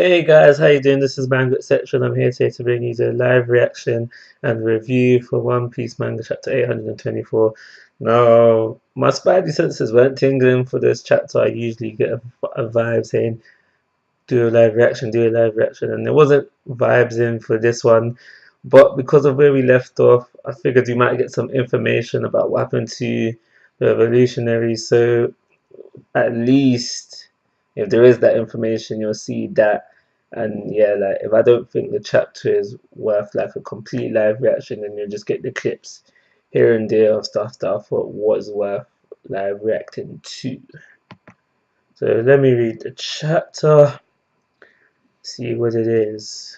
Hey guys, how you doing? This is Manga, etc. I'm here today to bring you the live reaction and review for One Piece manga chapter 824. Now, my spidey senses weren't tingling for this chapter. I usually get a vibe saying do a live reaction, do a live reaction, and there wasn't vibes in for this one. But because of where we left off, I figured we might get some information about what happened to the revolutionaries. So at least if there is that information, you'll see that. And yeah, like if I don't think the chapter is worth like a complete live reaction, then you'll just get the clips here and there of stuff that I thought was worth live reacting to. So let me read the chapter, see what it is.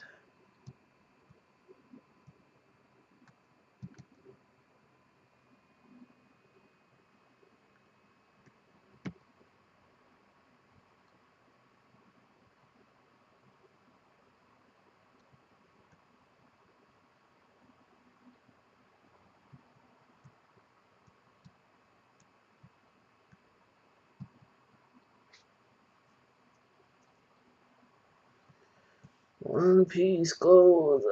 One Piece gold.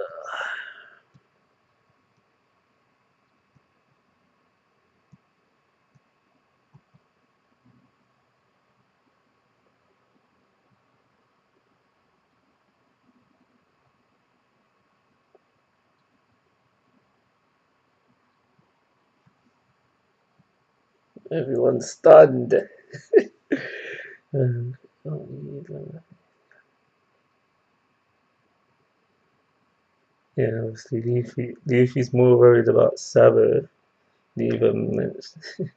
Everyone's stunned. Um, yeah, obviously Leafy's more worried about Sabo. Even mentioned.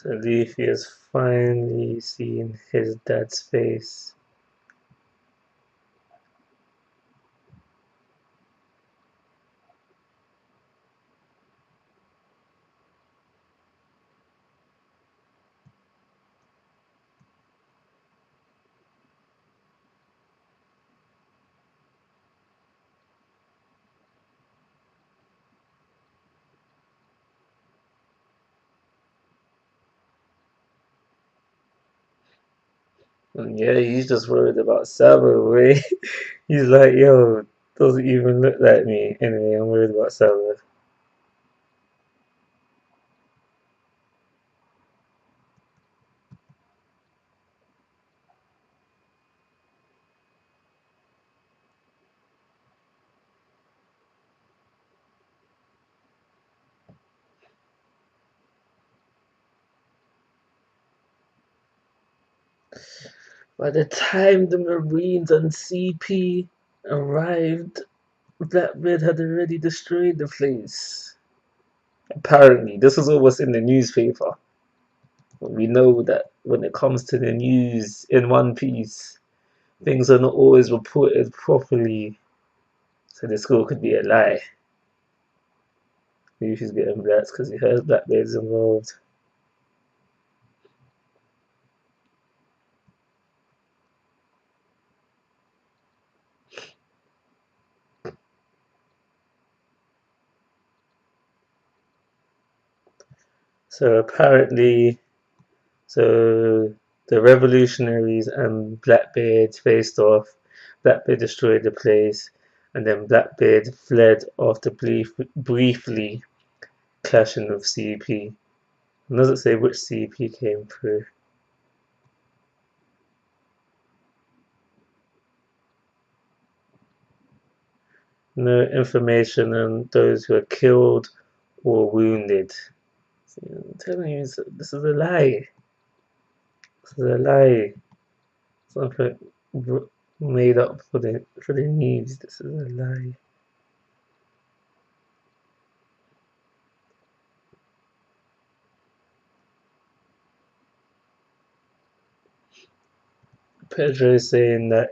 So Leafy has finally seen his dad's face. And yeah, he's just worried about Sabo, way. He's like, yo, doesn't even look like me. Anyway, I'm worried about Sabo. By the time the Marines and CP arrived, Blackbeard had already destroyed the place. Apparently, this was almost in the newspaper. But we know that when it comes to the news in One Piece, things are not always reported properly. So the school could be a lie. Maybe she's getting blacks because he heard Blackbeard's involved. So apparently, so the revolutionaries and Blackbeard faced off. Blackbeard destroyed the place, and then Blackbeard fled after briefly clashing with CP. It doesn't say which CP came through. No information on those who were killed or wounded. See, I'm telling you, this is a lie. This is a lie. Something made up for the news. This is a lie. Pedro is saying that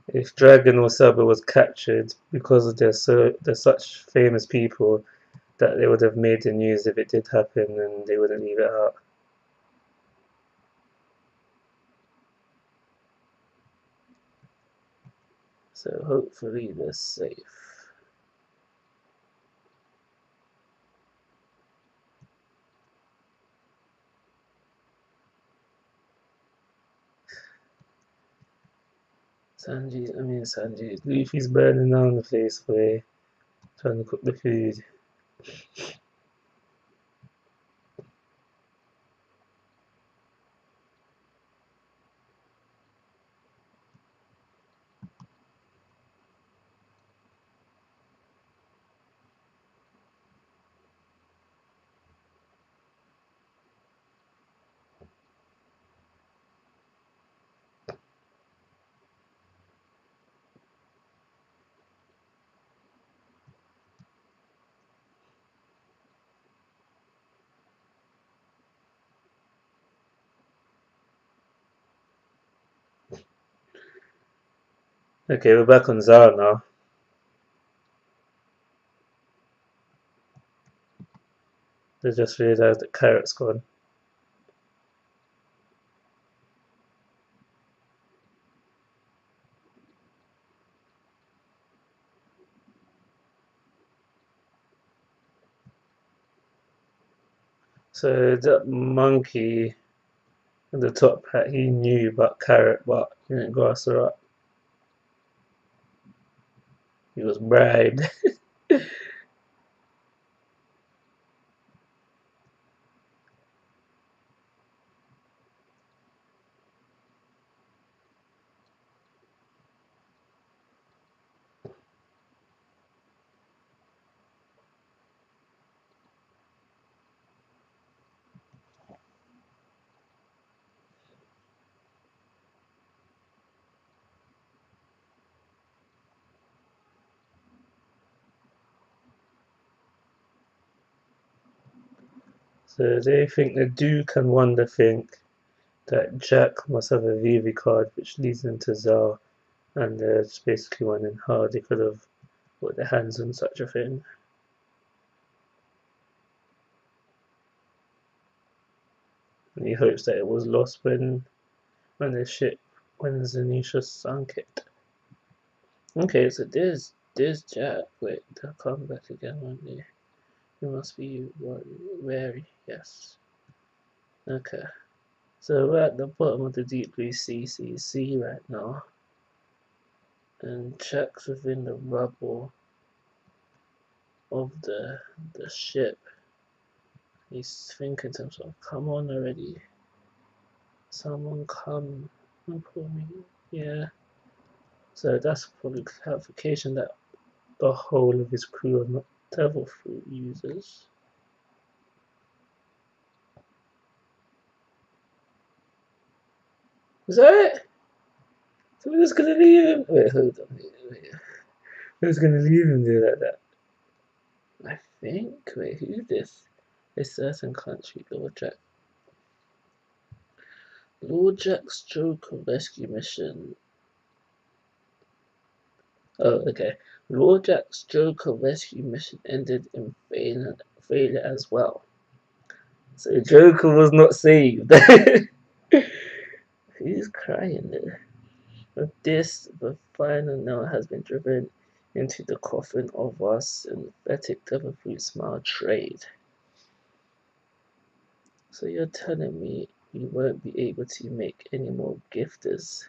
if Dragon or Saba was captured because they're such famous people that they would have made the news if it did happen and they wouldn't leave it out. So hopefully they're safe. Sanji, Luffy's burning down the place for trying to cook the food. Okay, we're back on Zara now. They just realised that Carrot's gone. So that monkey in the top hat, he knew about Carrot, but he didn't grass her up. He was bribed. So they think the Duke and Wanda think that Jack must have a Vivi card which leads them to Zar, and they're just basically wondering how they could have put their hands on such a thing. And he hopes that it was lost when the ship, when Zanisha sunk it. Okay, so there's Jack. Wait, they'll come back again one day. You must be wary, yes. Okay. So we're at the bottom of the deep blue sea right now. And Jack's within the rubble of the ship. He's thinking to himself, come on already. Someone come and pull me. Yeah. So that's probably clarification that the whole of his crew are not devil fruit users. Is that it? So we're just gonna leave him? Wait, hold on. Wait. We're just gonna leave him there like that. I think. Wait, who's this? A certain country, Lord Jack. Lord Jack's Joker rescue mission. Oh, okay. Lord Jack's Joker rescue mission ended in failure as well. So Joker was not saved. Who's crying there? With this, the final nail has been driven into the coffin of our synthetic devil fruit smile trade. So you're telling me we won't be able to make any more gifters?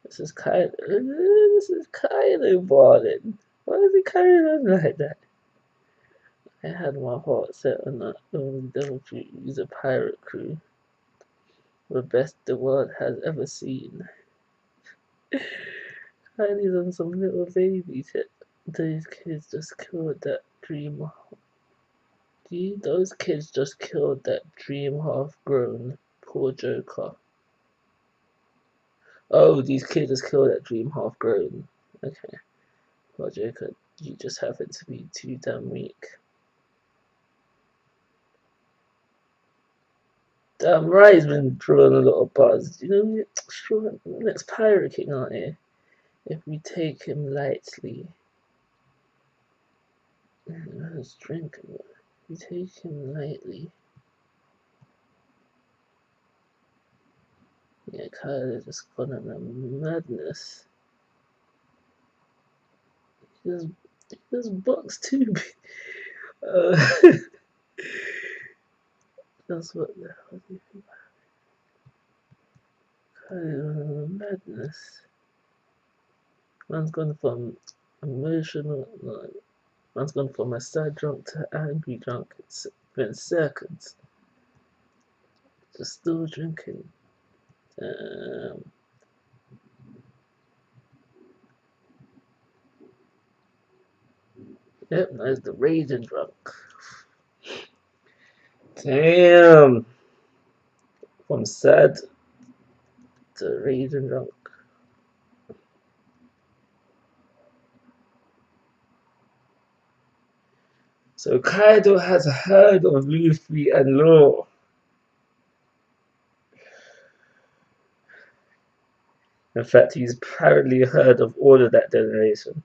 This is kind of boring. Why is he carrying on like that? I had my heart set on that only devil fruit user pirate crew. The best the world has ever seen. Kylie's on some little baby tip. Those kids just killed that dream. Those kids just killed that dream half grown. Poor Joker. Oh, these kids just killed that dream half grown. Okay. Poor Joker, you just happen to be too damn weak. Damn right, he's been drawing a lot of buzz. You know, sure, next Pirate King, aren't you? If we take him lightly. Let's drink him. If we take him lightly. Yeah, Kyle just gone on a madness. This box too big. That's what the hell do you think? Kyle on a madness. Man's gone from emotional. No, man's gone from a sad drunk to angry drunk in seconds. Just still drinking. Yep, that's the raging drunk. Damn. From sad to raging drunk. So Kaido has heard of Luffy and Law. In fact, he's apparently heard of all of that generation.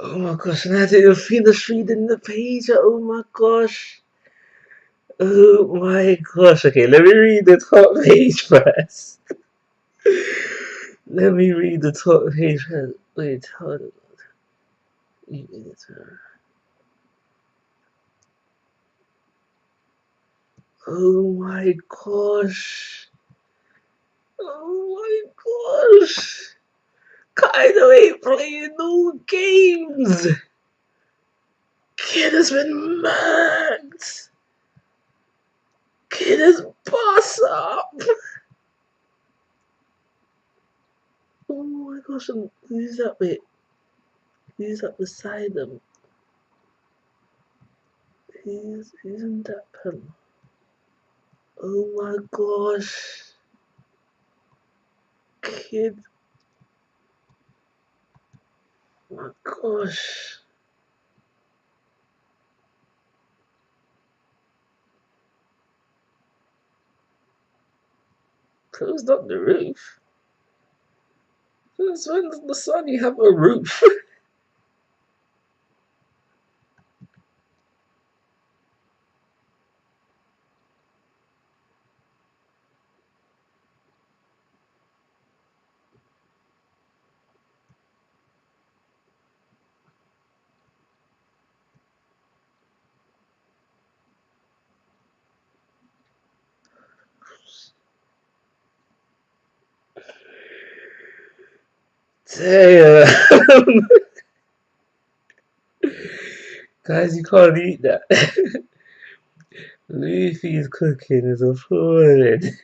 Oh my gosh, and I didn't finish reading the page. Oh my gosh. Oh my gosh. Okay, let me read the top page first. Let me read the top page first. Wait, hold on. Oh my gosh. Oh my gosh. Kaido ain't playing no games. Kid has been murked. Kid is boss up. Oh my gosh, and who's that bit? Who's up beside them? Who's in that pen? Oh my gosh. Kid. Oh my gosh. Closed up the roof. Since when does the sun you have a roof? Damn. Guys, you can't eat that. Luffy's cooking is appalling.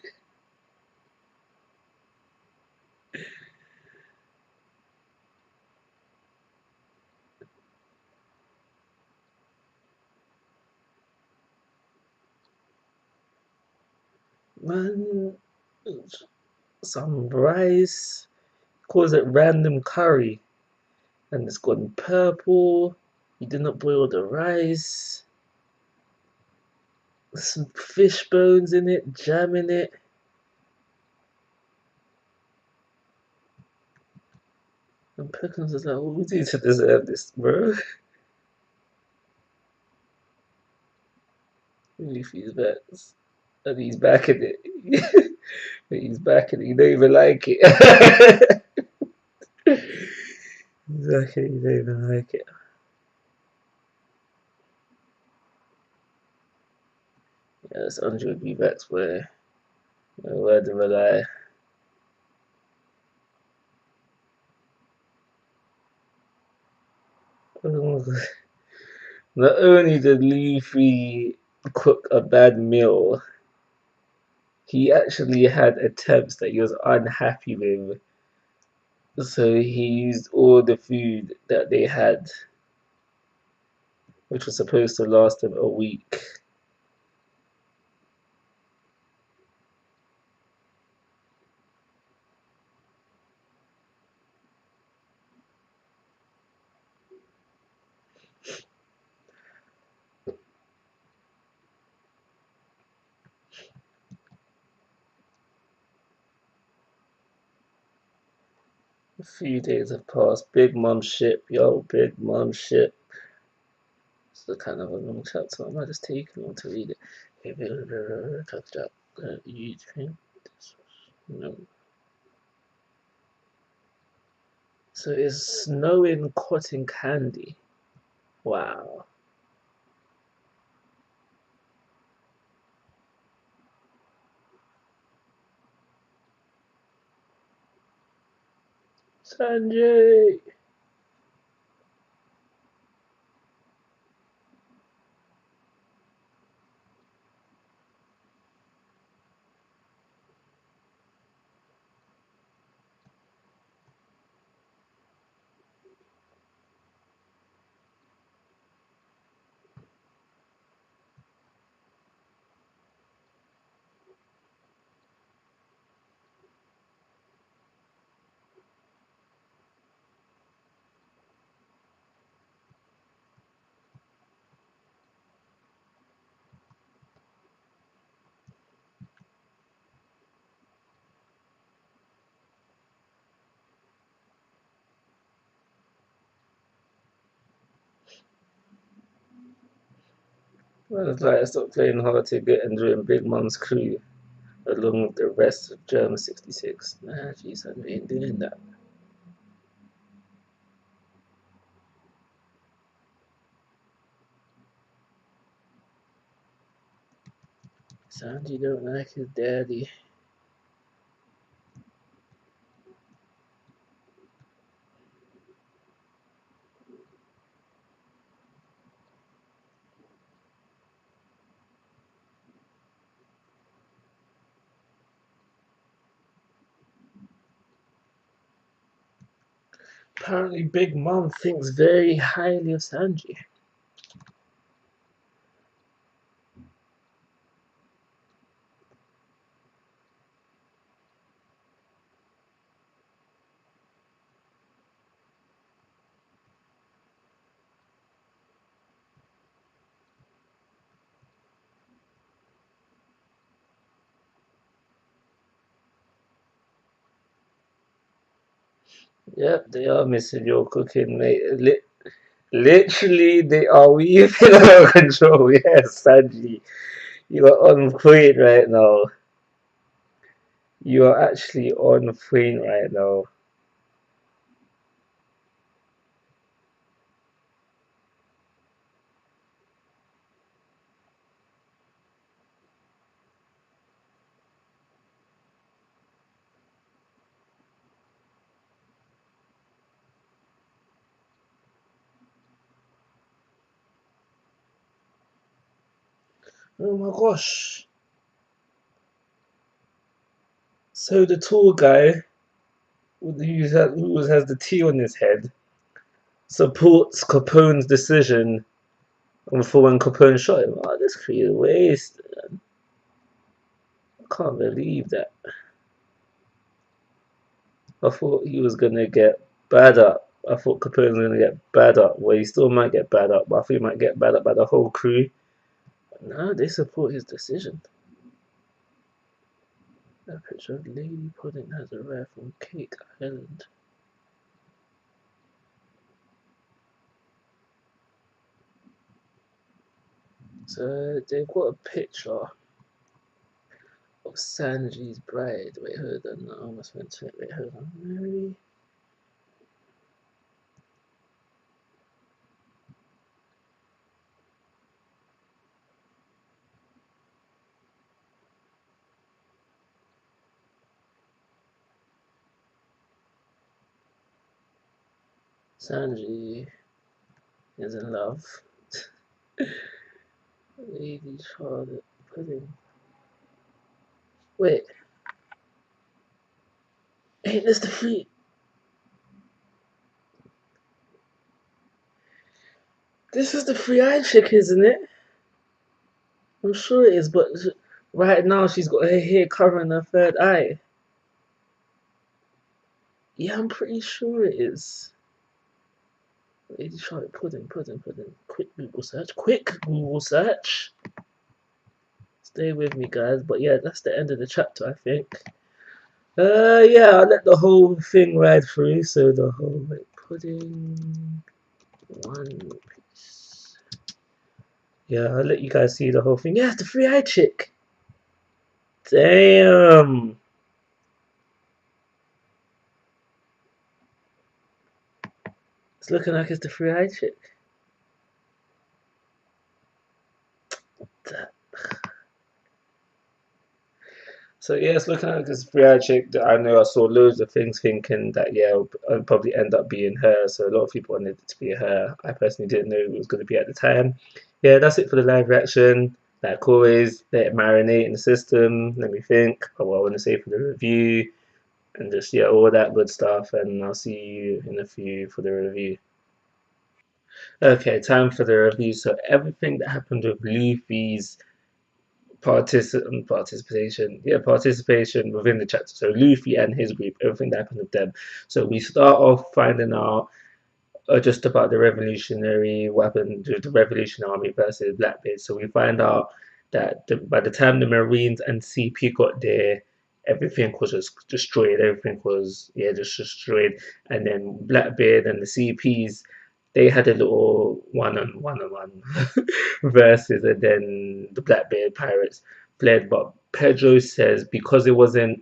Man, some rice. Calls it random curry. And it's gone purple. He did not boil the rice. Some fish bones in it, jam in it. And Perkins was like, what we do to deserve this, bro? Luffy's back. And he's back in it. He's back in it. He don't even like it. He's back in it. He don't even like it. Yeah, that's 100 V-Backs where no word of a lie. Oh, not only did Luffy cook a bad meal, he actually had attempts that he was unhappy with. So he used all the food that they had, which was supposed to last him a week. A few days have passed. Big Mom ship, yo, Big Mom ship. It's the kind of a long chapter. I might just take long to read it. You think this was, no. So it's snowing cotton candy. Wow. Sanjay. Well, it's like I stopped playing hard to get and join Big Mom's crew along with the rest of German 66. Nah, jeez, I ain't doing that. Sanji don't like his daddy. Apparently, Big Mom thinks very highly of Sanji. Yep, they are missing your cooking, mate. Literally, they are weaving out of control. Yes, Sanji, you are on point right now. You are actually on point right now. Oh my gosh. So the tall guy who has the T on his head supports Capone's decision for when Capone shot him. Oh, this created waste. I can't believe that. I thought he was gonna get bad up. I thought Capone was gonna get bad up. Well, he still might get bad up, but I think he might get bad up by the whole crew. But no, they support his decision. That picture of Lady Pudding has arrived from Cake Island. So they've got a picture of Sanji's bride. Wait, hold on. I almost went to it. Wait, hold on. Mary. Sanji is in love. Lady Charlotte Pudding. Wait, ain't this the free? This is the three-eyed chick, isn't it? I'm sure it is, but right now she's got her hair covering her third eye. Yeah, I'm pretty sure it is. Lady Charlotte Pudding. Quick Google search. Quick Google search. Stay with me, guys. But yeah, that's the end of the chapter, I think. Yeah, I'll let the whole thing ride through. So the whole pudding, One Piece. Yeah, I'll let you guys see the whole thing. Yeah, it's the three-eyed chick. Damn. It's looking like it's the three-eyed chick. So yeah, it's looking like this three-eyed chick that I know I saw loads of things thinking that yeah, it'll probably end up being her. So a lot of people wanted it to be her. I personally didn't know it was going to be at the time. Yeah, that's it for the live reaction. Like always, let it marinate in the system. Let me think of what I want to say for the review and just yeah, all that good stuff. And I'll see you in a few for the review. Okay, time for the review. So everything that happened with Luffy's participation within the chapter. So Luffy and his group, everything that happened with them. So we start off finding out just about the revolutionary weapon, the Revolution Army versus Blackbeard. So we find out that by the time the Marines and CP got there, everything was just destroyed. Everything was just destroyed. And then Blackbeard and the CPs, they had a little one-on-one versus, and then the Blackbeard pirates fled. But Pedro says because it wasn't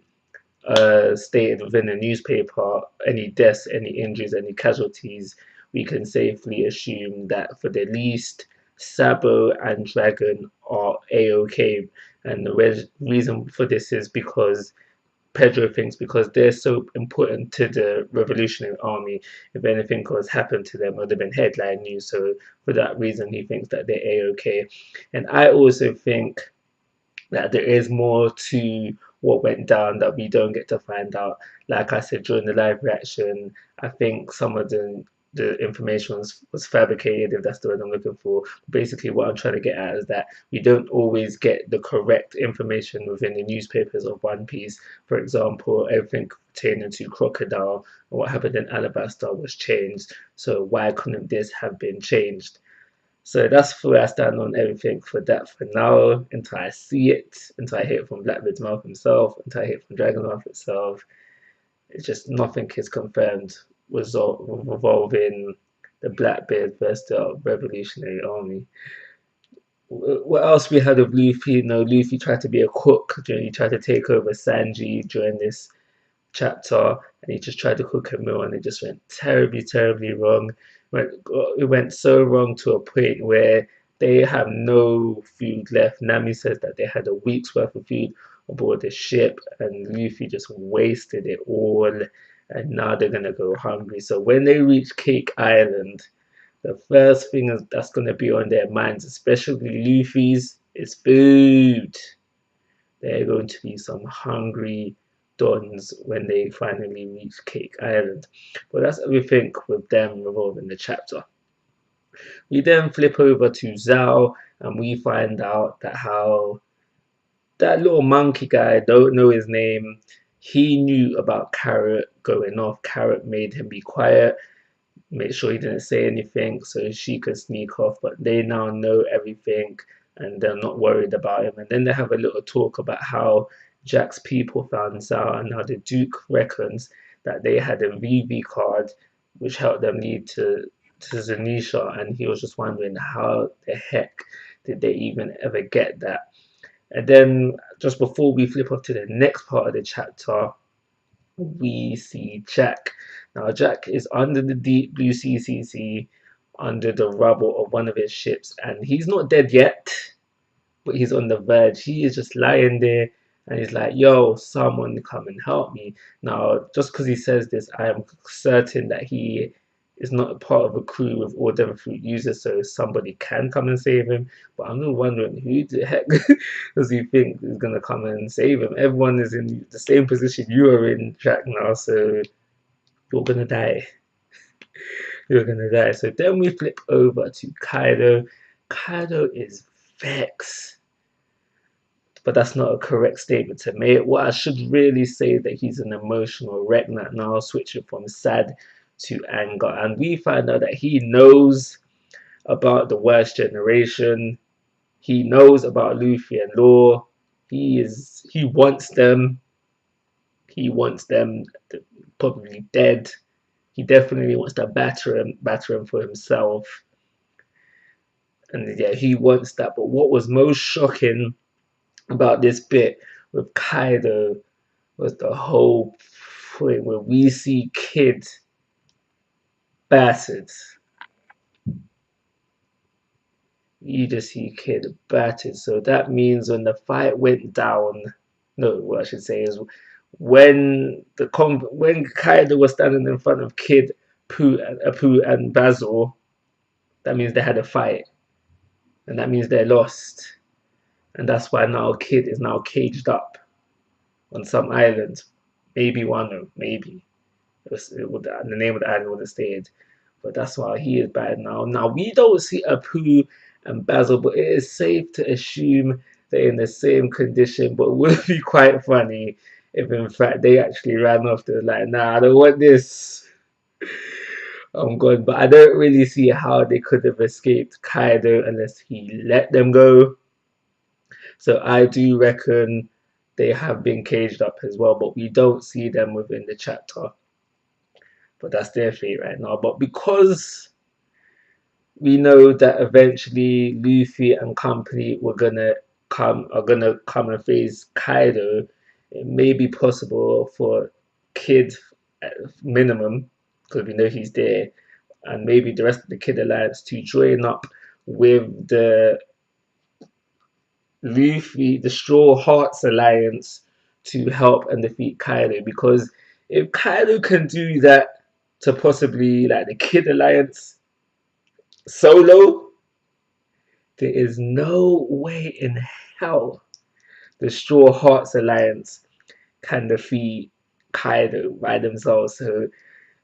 stated within the newspaper any deaths, any injuries, any casualties, we can safely assume that for the least, Sabo and Dragon are a-okay. And the reason for this is because Pedro thinks because they're so important to the Revolutionary Army, if anything was happened to them, it would have been headline news. So for that reason, he thinks that they're a-okay. And I also think that there is more to what went down that we don't get to find out. Like I said during the live reaction, I think some of the information was fabricated, if that's the word I'm looking for. Basically, what I'm trying to get at is that we don't always get the correct information within the newspapers of One Piece. For example, everything pertaining to Crocodile and what happened in Alabasta was changed. So why couldn't this have been changed? So that's where I stand on everything for that for now, until I see it, until I hear it from Blackbeard's mouth himself, until I hear it from Dragon's mouth itself. It's just nothing is confirmed revolving the Blackbeard versus the Revolutionary Army. What else we had of Luffy? You know, Luffy tried to be a cook. He tried to take over Sanji during this chapter, and he just tried to cook a meal, and it just went terribly wrong. It went so wrong to a point where they have no food left. Nami says that they had a week's worth of food aboard the ship, and Luffy just wasted it all, and now they're gonna go hungry. So when they reach Cake Island, the first thing that's gonna be on their minds, especially Luffy's, is food. They're going to be some hungry dons when they finally reach Cake Island. But that's everything with them revolving the chapter. We then flip over to Zhao and we find out that how that little monkey guy, don't know his name, he knew about Carrot going off. Carrot made him be quiet, make sure he didn't say anything so she could sneak off, but they now know everything and they're not worried about him. And then they have a little talk about how Jack's people found out and how the Duke reckons that they had a VV card which helped them lead to Zanisha, and he was just wondering how the heck did they even ever get that. And then just before we flip off to the next part of the chapter, we see Jack. Now, Jack is under the deep blue CCC, under the rubble of one of his ships, and he's not dead yet, but he's on the verge. He is just lying there, and he's like, yo, someone come and help me. Now, just because he says this, I am certain that he is not a part of a crew with all devil fruit users, so somebody can come and save him. But I'm not wondering who the heck does he think is gonna come and save him? Everyone is in the same position you are in, Jack, now, so you're gonna die. You're gonna die. So then we flip over to Kaido. Kaido is vexed, but that's not a correct statement to make. What I should really say is that he's an emotional wreck now, switching from sad to anger. And we find out that he knows about the worst generation. He knows about Luffy and Law. He wants them. He wants them probably dead. He definitely wants to batter him for himself. And yeah, he wants that. But what was most shocking about this bit with Kaido was the whole point where we see Kid battered. You just see Kid battered. So that means when the fight went down, no, what I should say is when Kaido was standing in front of Kid, Apu, and Basil, that means they had a fight, and that means they lost, and that's why now Kid is now caged up on some island, maybe Wano, maybe the name of the island would have stayed, but that's why he is bad now. Now we don't see Apu and Basil, but it is safe to assume they're in the same condition. But it would be quite funny if, in fact, they actually ran off. They're like, "Nah, I don't want this. I'm good." But I don't really see how they could have escaped Kaido unless he let them go. So I do reckon they have been caged up as well, but we don't see them within the chapter. But that's their fate right now. But because we know that eventually Luffy and company are gonna come and face Kaido, it may be possible for Kid at minimum, because we know he's there, and maybe the rest of the Kid Alliance to join up with the Luffy, the Straw Hearts Alliance to help and defeat Kaido. Because if Kaido can do that to possibly like the Kid Alliance solo, there is no way in hell the Straw Hearts Alliance can defeat Kaido by themselves. So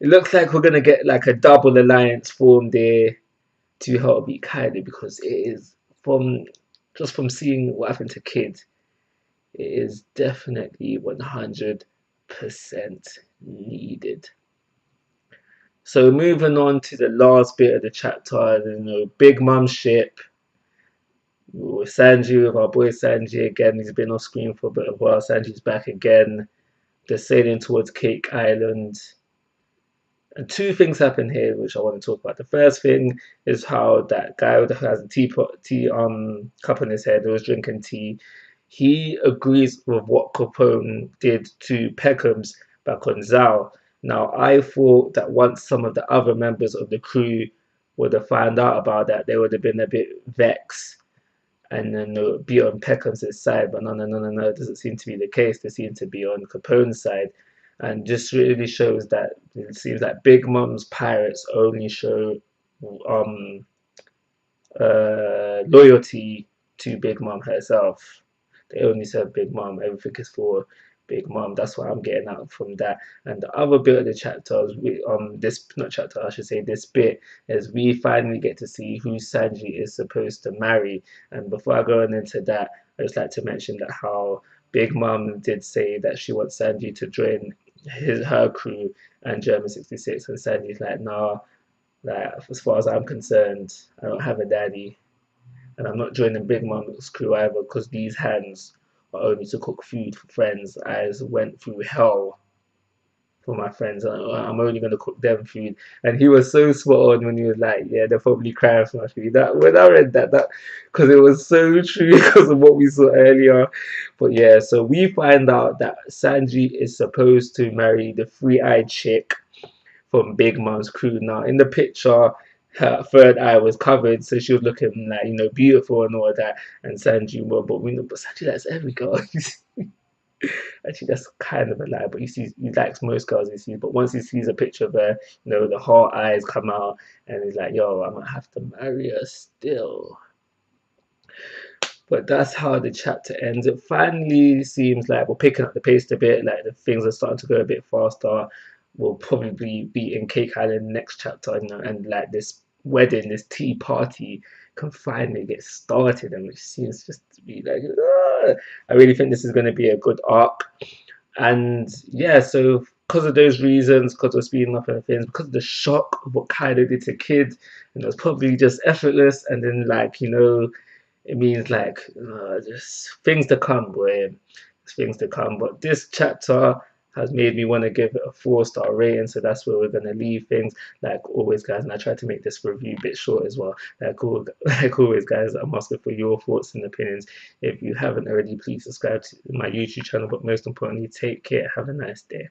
it looks like we're gonna get like a double alliance formed there to help beat Kaido, because it is from seeing what happened to Kid, it is definitely 100% needed. So moving on to the last bit of the chapter, Big Mum ship with Sanji, with our boy Sanji again. He's been off screen for a bit of a while. Sanji's back again. They're sailing towards Cake Island. And two things happen here which I want to talk about. The first thing is how that guy who has a tea cup on his head, who was drinking tea, he agrees with what Capone did to Peckham's back on Zao. Now I thought that once some of the other members of the crew would have found out about that, they would have been a bit vexed and then be on Peckham's side. But no, it doesn't seem to be the case. They seem to be on Capone's side. And just really shows that it seems like Big Mom's pirates only show loyalty to Big Mom herself. They only serve Big Mom. Everything is for Big Mom. That's what I'm getting out from that. And the other bit of the chapter is this not chapter, I should say this bit, is we finally get to see who Sanji is supposed to marry. And before I go on into that, I just like to mention that how Big Mom did say that she wants Sanji to join her crew and German 66, and Sanji's like, nah, like as far as I'm concerned, I don't have a daddy, and I'm not joining Big Mom's crew either, because these hands are only to cook food for friends. I went through hell for my friends. I'm only going to cook them food. And he was so spot on when he was like, yeah, they're probably crying for my food. That when I read that because it was so true because of what we saw earlier. But yeah, so we find out that Sanji is supposed to marry the three-eyed chick from Big Mom's crew. Now in the picture, her third eye was covered, so she was looking like, beautiful and all that. And Sanji, well, but we know, but Sanji likes every girl. Actually, that's kind of a lie, but he likes most girls he sees. But once he sees a picture of her, the heart eyes come out, and he's like, "Yo, I might have to marry her still." But that's how the chapter ends. It finally seems like we're picking up the pace a bit, like the things are starting to go a bit faster. will probably be in Cake Island next chapter, you know, and like this wedding, this tea party can finally get started, and which seems just to be like, I really think this is going to be a good arc. And yeah, so because of those reasons, because of speeding up and things, because of the shock of what Kaido did to Kid, and it was probably just effortless, and then like, you know, it means like just things to come, boy. Things to come. But this chapter has made me want to give it a 4-star rating, so that's where we're gonna leave things. Like always, guys, and I tried to make this review a bit short as well. Like always, guys, I'm asking for your thoughts and opinions. If you haven't already, please subscribe to my YouTube channel. But most importantly, take care. Have a nice day.